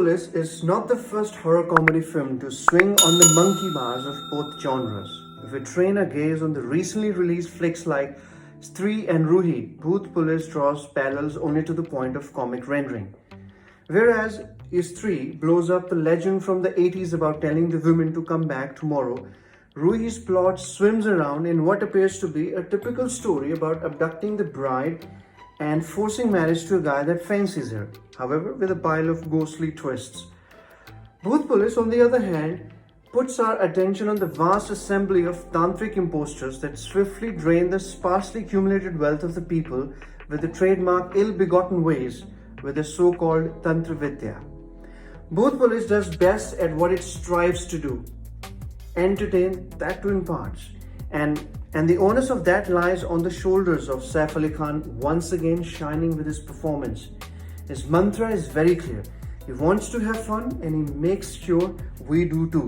Police is not the first horror comedy film to swing on the monkey bars of both genres. If we train our gaze on the recently released flicks like Stree and Ruhi, Bhoot Police draws parallels only to the point of comic rendering. Whereas Stree blows up the legend from the 80s about telling the women to come back tomorrow, Ruhi's plot swims around in what appears to be a typical story about abducting the bride and forcing marriage to a guy that fancies her, however, with a pile of ghostly twists. Bhoot Police, on the other hand, puts our attention on the vast assembly of tantric impostors that swiftly drain the sparsely accumulated wealth of the people with the trademark ill-begotten ways with the so-called Tantra Vidya. Bhoot Police does best at what it strives to do: entertain, that too in parts. And the onus of that lies on the shoulders of Saif Ali Khan, once again shining with his performance. His mantra is very clear. He wants to have fun and he makes sure we do too.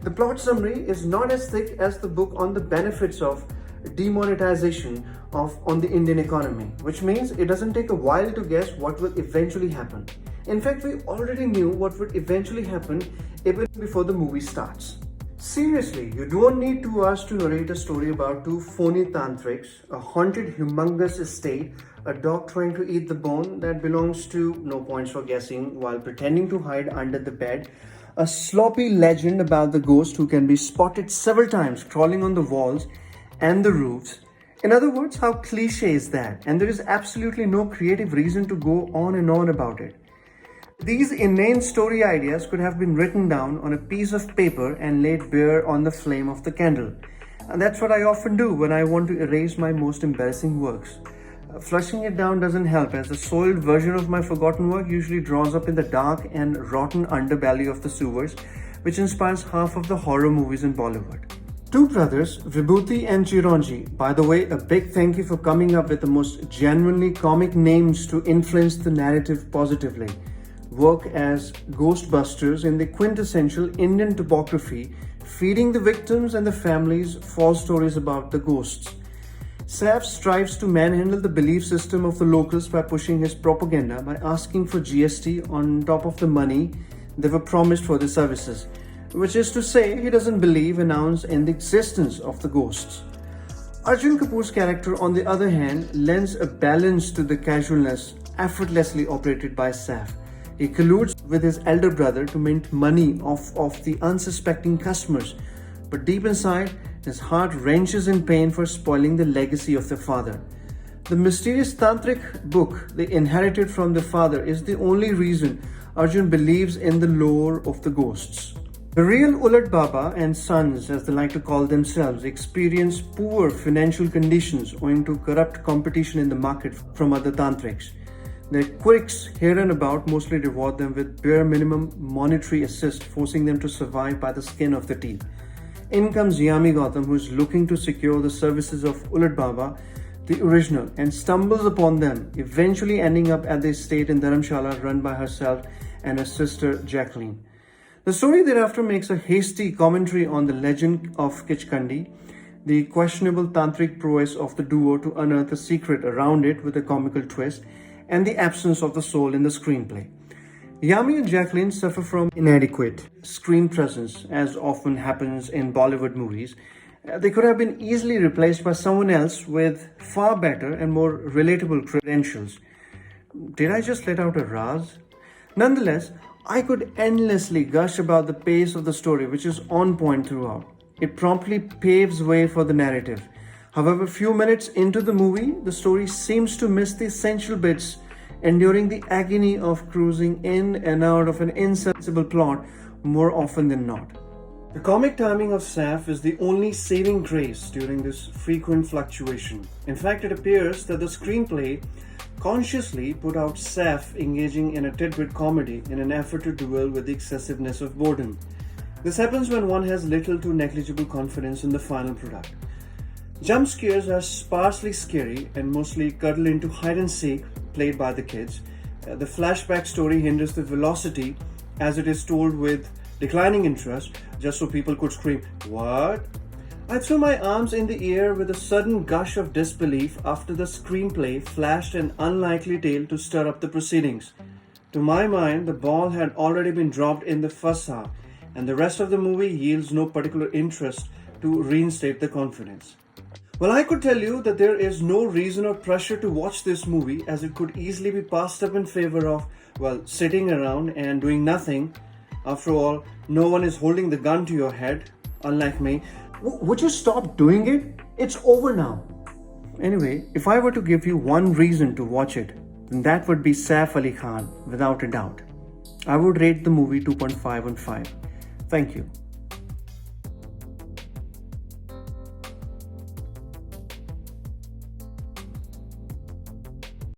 The plot summary is not as thick as the book on the benefits of demonetization on the Indian economy, which means it doesn't take a while to guess what will eventually happen. In fact, we already knew what would eventually happen even before the movie starts. Seriously, you don't need 2 hours to narrate a story about two phony tantrics, a haunted humongous estate, a dog trying to eat the bone that belongs to, no points for guessing, while pretending to hide under the bed, a sloppy legend about the ghost who can be spotted several times crawling on the walls and the roofs. In other words, how cliche is that? And there is absolutely no creative reason to go on and on about it. These inane story ideas could have been written down on a piece of paper and laid bare on the flame of the candle. And that's what I often do when I want to erase my most embarrassing works. Flushing it down doesn't help, as the soiled version of my forgotten work usually draws up in the dark and rotten underbelly of the sewers, which inspires half of the horror movies in Bollywood. Two brothers, Vibhuti and Chiranji, by the way, a big thank you for coming up with the most genuinely comic names to influence the narrative positively, work as ghostbusters in the quintessential Indian topography, feeding the victims and the families false stories about the ghosts. Saif strives to manhandle the belief system of the locals by pushing his propaganda by asking for GST on top of the money they were promised for the services, which is to say, he doesn't believe an ounce in the existence of the ghosts. Arjun Kapoor's character, on the other hand, lends a balance to the casualness effortlessly operated by Saif. He colludes with his elder brother to mint money off the unsuspecting customers, but deep inside, his heart wrenches in pain for spoiling the legacy of the father. The mysterious tantric book they inherited from the father is the only reason Arjun believes in the lore of the ghosts. The real Ulat Baba and sons, as they like to call themselves, experience poor financial conditions owing to corrupt competition in the market from other tantrics. Their quirks here and about mostly reward them with bare minimum monetary assist, forcing them to survive by the skin of the teeth. In comes Yami Gautam, who is looking to secure the services of Ulat Baba, the original, and stumbles upon them, eventually ending up at the estate in Dharamshala run by herself and her sister Jacqueline. The story thereafter makes a hasty commentary on the legend of Kichkandi, the questionable tantric prowess of the duo to unearth the secret around it with a comical twist, and the absence of the soul in the screenplay. Yami and Jacqueline suffer from inadequate screen presence, as often happens in Bollywood movies. They could have been easily replaced by someone else with far better and more relatable credentials. Did I just let out a Raz? Nonetheless, I could endlessly gush about the pace of the story, which is on point throughout. It promptly paves way for the narrative. However, few minutes into the movie, the story seems to miss the essential bits, enduring the agony of cruising in and out of an insensible plot more often than not. The comic timing of Saif is the only saving grace during this frequent fluctuation. In fact, it appears that the screenplay consciously put out Saif engaging in a tidbit comedy in an effort to duel with the excessiveness of boredom. This happens when one has little to negligible confidence in the final product. Jump scares are sparsely scary and mostly cuddle into hide and seek played by the kids. The flashback story hinders the velocity as it is told with declining interest, just so people could scream, "What?" I threw my arms in the air with a sudden gush of disbelief after the screenplay flashed an unlikely tale to stir up the proceedings. To my mind, the ball had already been dropped in the first half, and the rest of the movie yields no particular interest to reinstate the confidence. Well, I could tell you that there is no reason or pressure to watch this movie, as it could easily be passed up in favor of, well, sitting around and doing nothing. After all, no one is holding the gun to your head, unlike me. Would you stop doing it? It's over now. Anyway, if I were to give you one reason to watch it, then that would be Saif Ali Khan, without a doubt. I would rate the movie 2.5 on 5. Thank you.